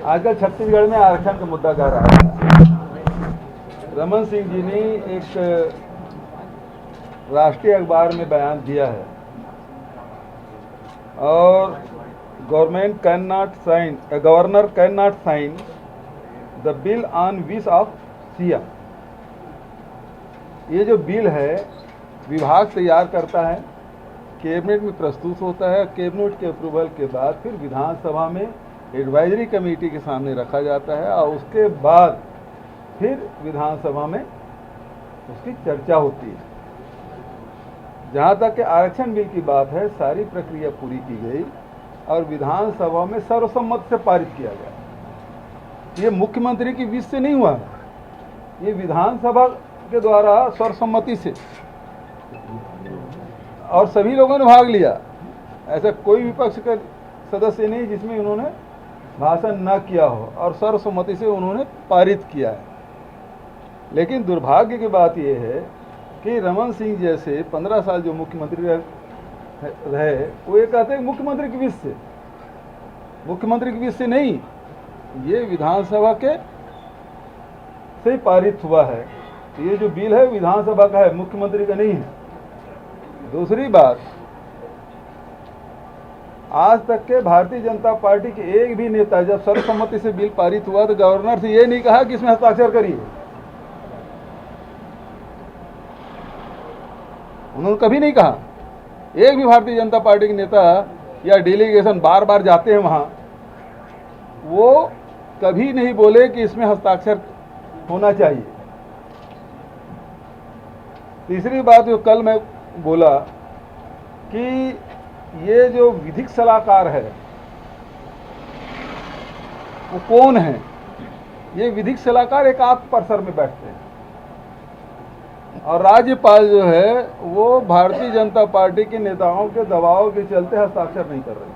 आजकल छत्तीसगढ़ में आरक्षण का मुद्दा कह रहा है। रमन सिंह जी ने एक राष्ट्रीय अखबार में बयान दिया है और governor can not sign the bill on wish of CM. ये जो बिल है विभाग तैयार करता है, कैबिनेट में प्रस्तुत होता है, कैबिनेट के अप्रूवल के बाद फिर विधानसभा में एडवाइजरी कमेटी के सामने रखा जाता है और उसके बाद फिर विधानसभा में उसकी चर्चा होती है। जहाँ तक कि आरक्षण बिल की बात है, सारी प्रक्रिया पूरी की गई और विधानसभा में सर्वसम्मति से पारित किया गया। ये मुख्यमंत्री की विश से नहीं हुआ है, ये विधानसभा के द्वारा सर्वसम्मति से, और सभी लोगों ने भाग लिया। ऐसा कोई विपक्ष का सदस्य नहीं जिसमें उन्होंने भाषण न किया हो और सर्वसम्मति से उन्होंने पारित किया है। लेकिन दुर्भाग्य की बात यह है कि रमन सिंह जैसे 15 साल जो मुख्यमंत्री रहे, वो ये कहते हैं मुख्यमंत्री की विश से, मुख्यमंत्री की विश से नहीं, ये विधानसभा के से पारित हुआ है। ये जो बिल है विधानसभा का है, मुख्यमंत्री का नहीं है। दूसरी बात, आज तक के भारतीय जनता पार्टी के एक भी नेता जब सर्वसम्मति से बिल पारित हुआ तो गवर्नर से ये नहीं कहा कि इसमें हस्ताक्षर करिए। उन्होंने कभी नहीं कहा। एक भी भारतीय जनता पार्टी के नेता या डेलीगेशन बार बार जाते हैं वहां, वो कभी नहीं बोले कि इसमें हस्ताक्षर होना चाहिए। तीसरी बात जो कल मैं बोला कि ये जो विधिक सलाहकार है वो कौन है? ये विधिक सलाहकार एक आत्म परिसर में बैठते हैं और राज्यपाल जो है वो भारतीय जनता पार्टी के नेताओं के दबाव के चलते हस्ताक्षर नहीं कर रहे।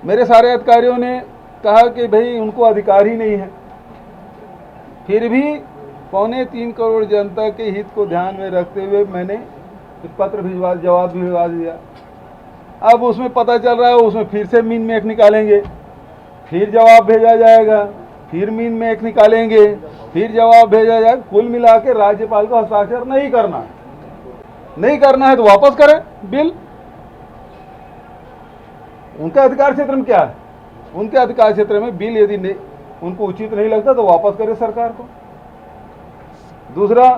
मेरे सारे अधिकारियों ने कहा कि भाई उनको अधिकार ही नहीं है, फिर भी 3.25 करोड़ जनता के हित को ध्यान में रखते हुए मैंने पत्र भिजवा, जवाब भिजवा दिया। अब उसमें पता चल रहा है उसमें फिर से मीन में एक निकालेंगे, फिर जवाब भेजा जाएगा, फिर मीन में एक निकालेंगे, फिर जवाब भेजा जाएगा। कुल मिला के राज्यपाल को हस्ताक्षर नहीं करना है तो वापस करें बिल। उनके अधिकार क्षेत्र में क्या है? उनके अधिकार क्षेत्र में बिल यदि उनको उचित नहीं लगता तो वापस करे सरकार को। दूसरा,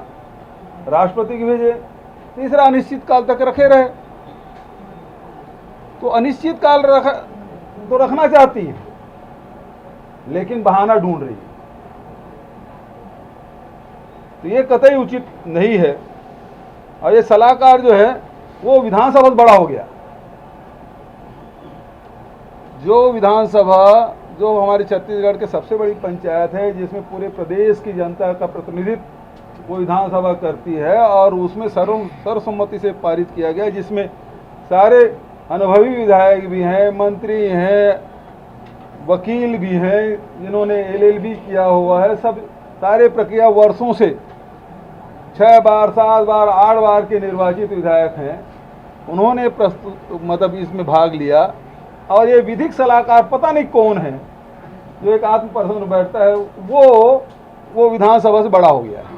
राष्ट्रपति की भेजे। तीसरा, अनिश्चित काल तक रखे रहे। तो अनिश्चित काल रखना चाहती है लेकिन बहाना ढूंढ रही है, तो ये कतई उचित नहीं है। और ये सलाहकार जो है वो विधानसभा से बड़ा हो गया। जो विधानसभा जो हमारे छत्तीसगढ़ के सबसे बड़ी पंचायत है, जिसमें पूरे प्रदेश की जनता का प्रतिनिधित्व वो विधानसभा करती है और उसमें सर्वसम्मति से पारित किया गया, जिसमें सारे अनुभवी विधायक भी हैं, मंत्री हैं, वकील भी हैं, जिन्होंने LLB किया हुआ है। सब सारे प्रक्रिया वर्षों से 6 बार 7 बार 8 बार के निर्वाचित विधायक हैं, उन्होंने मतलब इसमें भाग लिया। और ये विधिक सलाहकार पता नहीं कौन है जो एक आत्म परिसर में बैठता है, वो विधानसभा से बड़ा हो गया है।